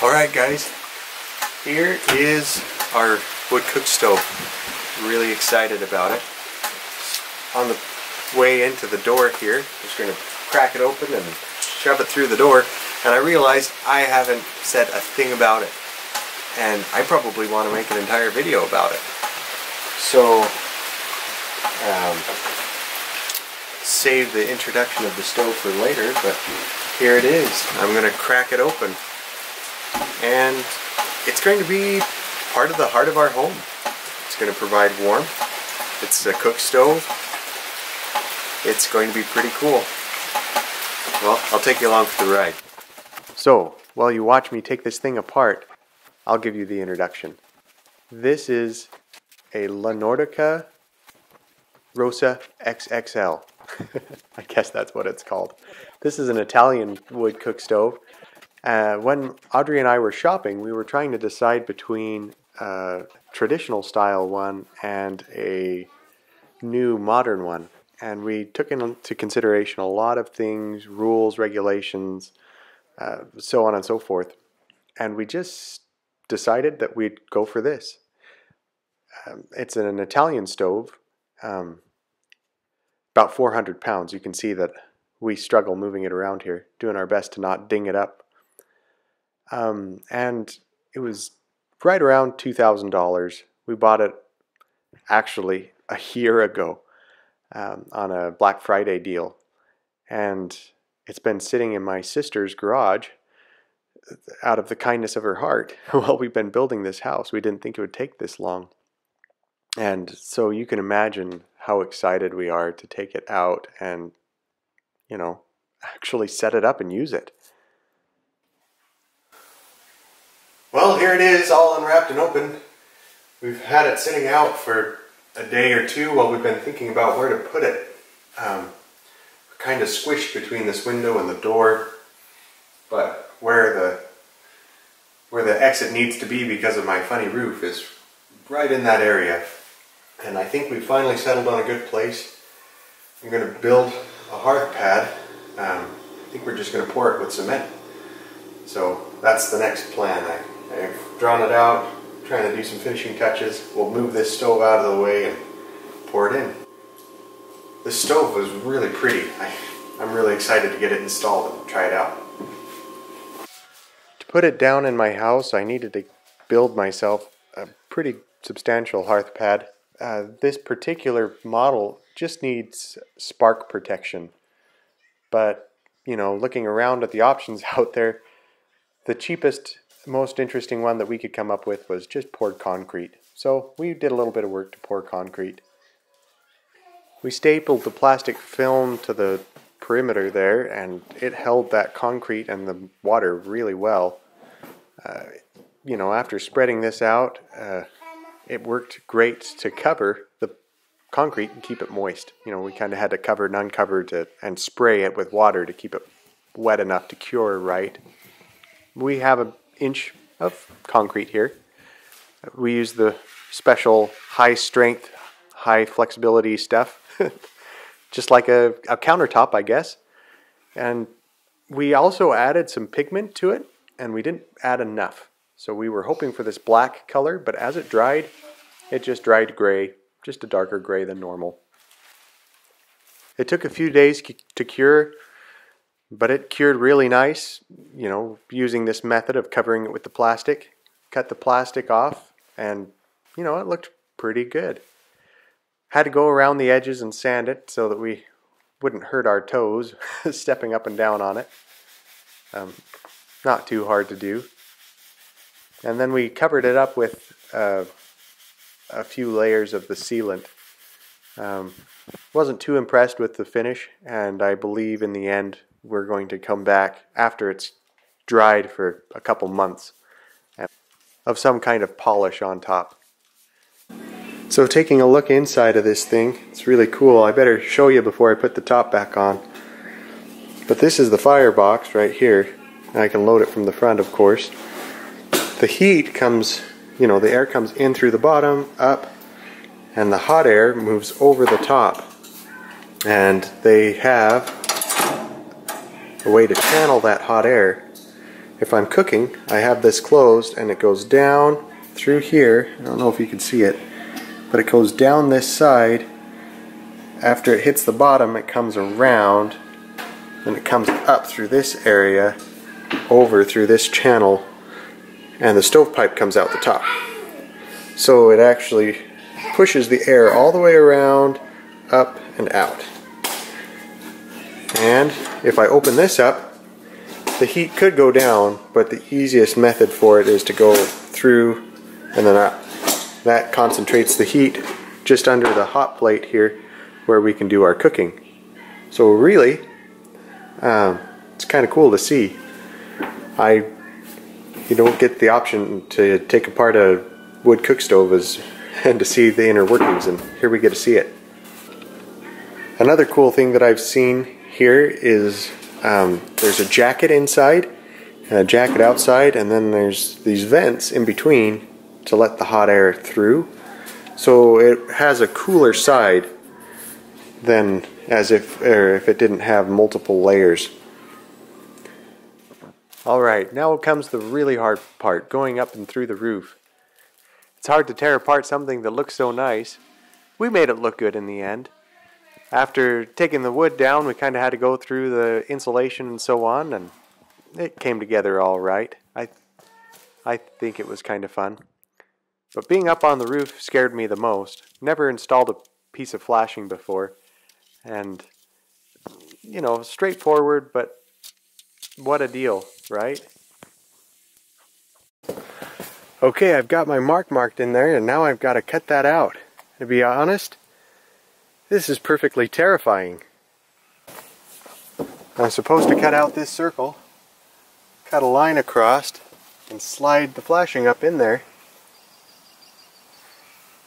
Alright guys, here is our wood cook stove. Really excited about it. On the way into the door here, just going to crack it open and shove it through the door, and I realized I haven't said a thing about it. And I probably want to make an entire video about it. So, save the introduction of the stove for later, but here it is. I'm going to crack it open. And it's going to be part of the heart of our home. It's going to provide warmth. It's a cook stove. It's going to be pretty cool. Well, I'll take you along for the ride. So, while you watch me take this thing apart, I'll give you the introduction. This is a Nordica Rosa XXL. I guess that's what it's called. This is an Italian wood cook stove. When Audrey and I were shopping, we were trying to decide between a traditional style one and a new modern one. And we took into consideration a lot of things, rules, regulations, so on and so forth. And we just decided that we'd go for this. It's an Italian stove, about 400 pounds. You can see that we struggle moving it around here, doing our best to not ding it up. And it was right around $2,000. We bought it actually a year ago on a Black Friday deal. And it's been sitting in my sister's garage out of the kindness of her heart while we've been building this house. We didn't think it would take this long. And so you can imagine how excited we are to take it out and, you know, actually set it up and use it. Well, here it is, all unwrapped and open. We've had it sitting out for a day or two while we've been thinking about where to put it. We're kind of squished between this window and the door, but where the exit needs to be because of my funny roof is right in that area. And I think we finally settled on a good place. I'm going to build a hearth pad. I think we're just going to pour it with cement. So that's the next plan. I've drawn it out, trying to do some finishing touches. We'll move this stove out of the way and pour it in. This stove was really pretty. I'm really excited to get it installed and try it out. To put it down in my house, I needed to build myself a pretty substantial hearth pad. This particular model just needs spark protection. But, you know, looking around at the options out there, the cheapest, most interesting one that we could come up with was just poured concrete. So we did a little bit of work to pour concrete. We stapled the plastic film to the perimeter there, and it held that concrete and the water really well. You know, after spreading this out, it worked great to cover the concrete and keep it moist. You know, we kind of had to cover and uncover and spray it with water to keep it wet enough to cure right. We have an inch of concrete here. We use the special high strength, high flexibility stuff, just like a countertop, I guess. And we also added some pigment to it, and we didn't add enough. So we were hoping for this black color, but as it dried, it just dried gray, just a darker gray than normal. It took a few days to cure, but it cured really nice, you know, using this method of covering it with the plastic. Cut the plastic off, and, you know, it looked pretty good. Had to go around the edges and sand it so that we wouldn't hurt our toes stepping up and down on it. Not too hard to do. And then we covered it up with a few layers of the sealant. Wasn't too impressed with the finish, and I believe in the end we're going to come back after it's dried for a couple months of some kind of polish on top. So taking a look inside of this thing, it's really cool. I better show you before I put the top back on. But this is the Firebox right here. I can load it from the front, of course. The heat comes, you know, the air comes in through the bottom, up, and the hot air moves over the top. And they have a way to channel that hot air if I'm cooking, I have this closed and it goes down through here. I don't know if you can see it, but it goes down this side. After it hits the bottom, it comes around and it comes up through this area, over through this channel, and the stovepipe comes out the top. So it actually pushes the air all the way around, up and out. And if I open this up, the heat could go down, but the easiest method for it is to go through and then up. That concentrates the heat just under the hot plate here where we can do our cooking. So really, it's kind of cool to see. You don't get the option to take apart a wood cookstove and to see the inner workings, and here we get to see it. Another cool thing that I've seen here is there's a jacket inside and a jacket outside, and then there's these vents in between to let the hot air through. So it has a cooler side than as if it didn't have multiple layers. Alright, now comes the really hard part, going up and through the roof. It's hard to tear apart something that looks so nice. We made it look good in the end. After taking the wood down, we kind of had to go through the insulation and so on, and it came together all right. I think it was kind of fun. But being up on the roof scared me the most. Never installed a piece of flashing before. And, you know, straightforward, but what a deal, right? Okay, I've got my mark marked in there, and now I've got to cut that out. To be honest, this is perfectly terrifying. I'm supposed to cut out this circle, cut a line across, and slide the flashing up in there.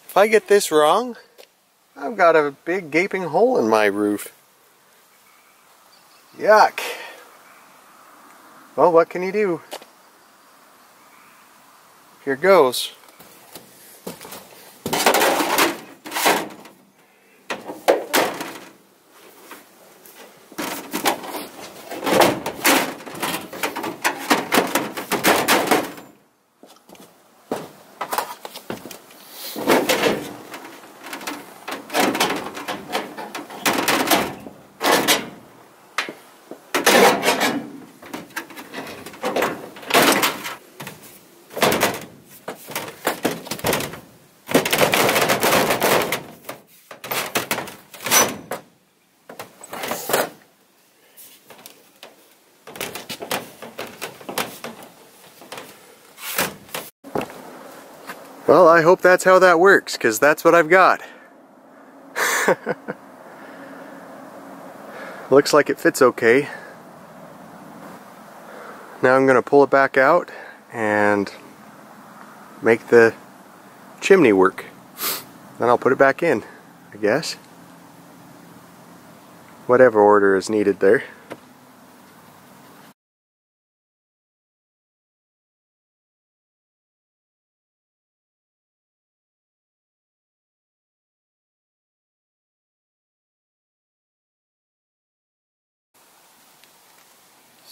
If I get this wrong, I've got a big gaping hole in my roof. Yuck. Well, what can you do? Here goes. Well, I hope that's how that works, because that's what I've got. Looks like it fits okay. Now I'm going to pull it back out and make the chimney work. Then I'll put it back in, I guess. Whatever order is needed there.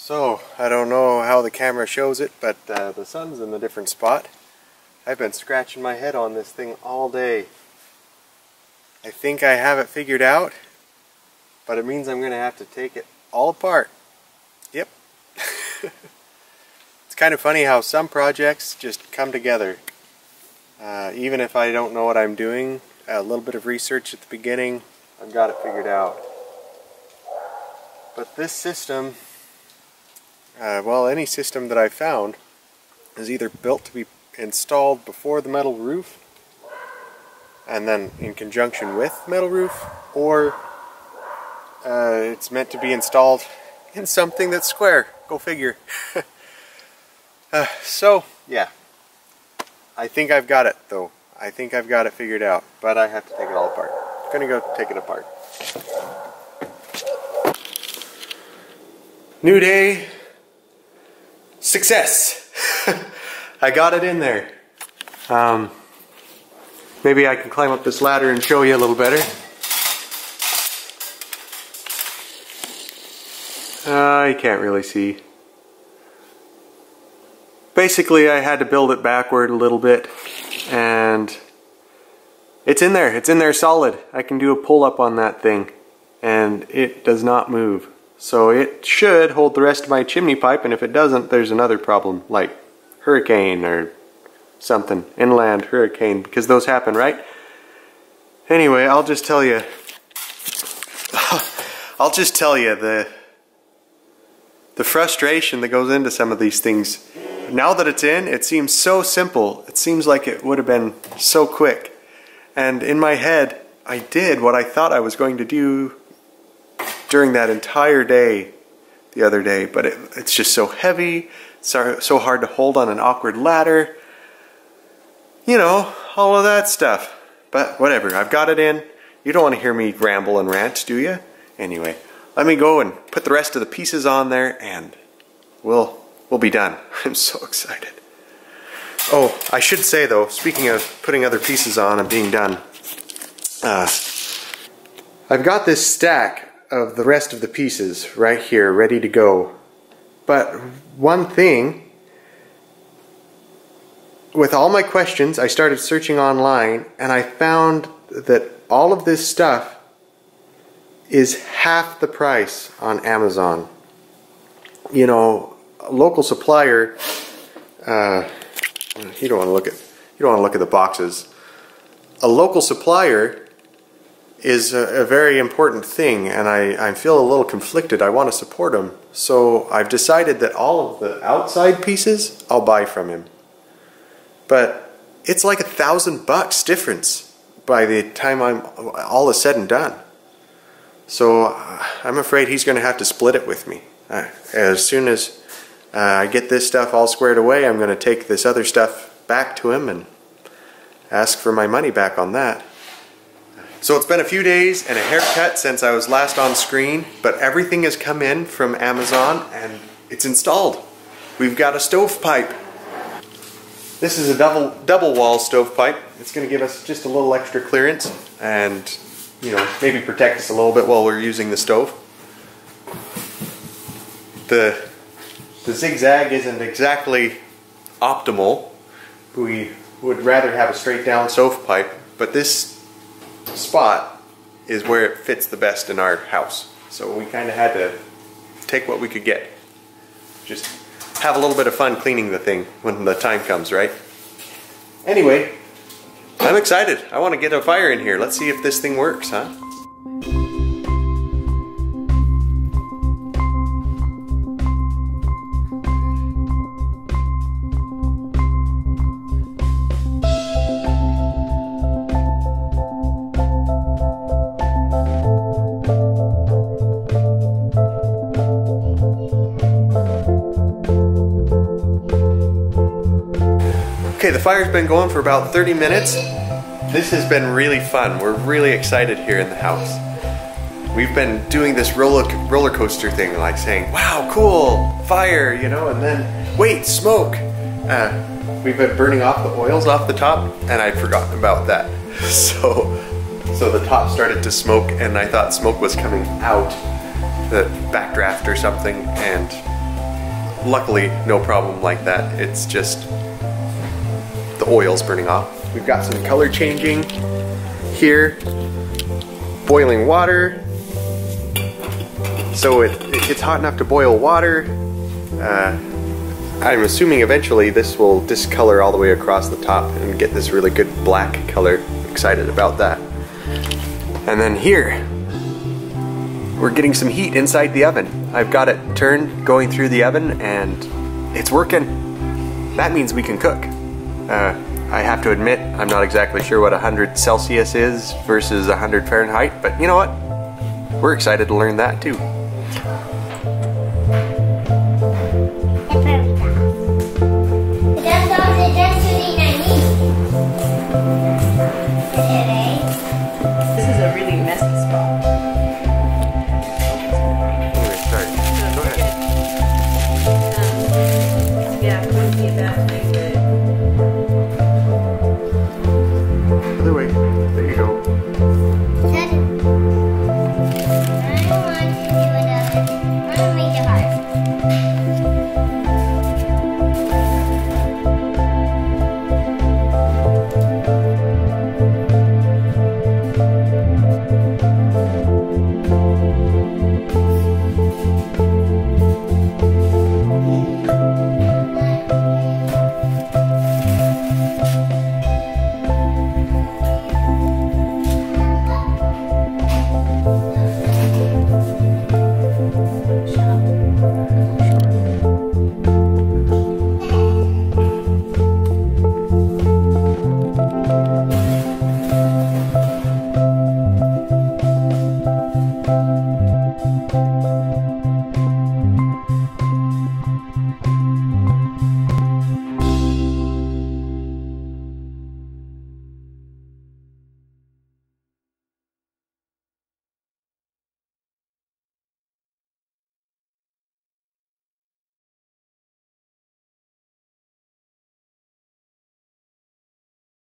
So, I don't know how the camera shows it, but the sun's in a different spot. I've been scratching my head on this thing all day. I think I have it figured out, but it means I'm going to have to take it all apart. Yep. It's kind of funny how some projects just come together. Even if I don't know what I'm doing, a little bit of research at the beginning, I've got it figured out. But this system, well, any system that I've found is either built to be installed before the metal roof and then in conjunction with metal roof, or it's meant to be installed in something that's square. Go figure. So, yeah. I think I've got it, though. I think I've got it figured out, but I have to take it all apart. I'm gonna go take it apart. New day. Success! I got it in there. Maybe I can climb up this ladder and show you a little better. You can't really see. basically I had to build it backward a little bit, and it's in there. It's in there solid. I can do a pull-up on that thing, and it does not move. So it should hold the rest of my chimney pipe, and if it doesn't, there's another problem, like hurricane or something, inland hurricane, because those happen, right? Anyway, I'll just tell you the frustration that goes into some of these things. Now that it's in, it seems so simple. It seems like it would have been so quick. And in my head, I did what I thought I was going to do during that entire day the other day, but it's just so heavy, so hard to hold on an awkward ladder. You know, all of that stuff. But whatever, I've got it in. You don't want to hear me ramble and rant, do you? Anyway, let me go and put the rest of the pieces on there, and we'll be done. I'm so excited. Oh, I should say though, speaking of putting other pieces on and being done, I've got this stack of the rest of the pieces right here, ready to go. But one thing, with all my questions, I started searching online, and I found that all of this stuff is half the price on Amazon. You know, a local supplier, you don't want to look at the boxes. A local supplier is a very important thing, and I feel a little conflicted. I want to support him, so I've decided that all of the outside pieces I'll buy from him. But it's like $1,000 difference by the time all is said and done. So I'm afraid he's going to have to split it with me. As soon as I get this stuff all squared away, I'm going to take this other stuff back to him and ask for my money back on that. So it's been a few days and a haircut since I was last on screen, but everything has come in from Amazon and it's installed. We've got a stovepipe. This is a double wall stovepipe. It's going to give us just a little extra clearance and, you know, maybe protect us a little bit while we're using the stove. The zigzag isn't exactly optimal. We would rather have a straight down stovepipe, but this spot is where it fits the best in our house. So we kind of had to take what we could get. Just have a little bit of fun cleaning the thing when the time comes, right? Anyway, I'm excited. I want to get a fire in here. Let's see if this thing works, huh? Okay, the fire's been going for about 30 minutes. This has been really fun. We're really excited here in the house. We've been doing this roller coaster thing, like saying, wow, cool, fire, you know, and then, wait, smoke. We've been burning off the oils off the top, and I'd forgotten about that. So the top started to smoke, and I thought smoke was coming out, the backdraft or something, and luckily, no problem like that. It's just the oil's burning off. We've got some color changing here, boiling water, so it's hot enough to boil water. I'm assuming eventually this will discolor all the way across the top and get this really good black color. Excited about that. And then here, we're getting some heat inside the oven. I've got it turned going through the oven and it's working. That means we can cook. I have to admit, I'm not exactly sure what 100 Celsius is versus 100 Fahrenheit, but you know what? We're excited to learn that too.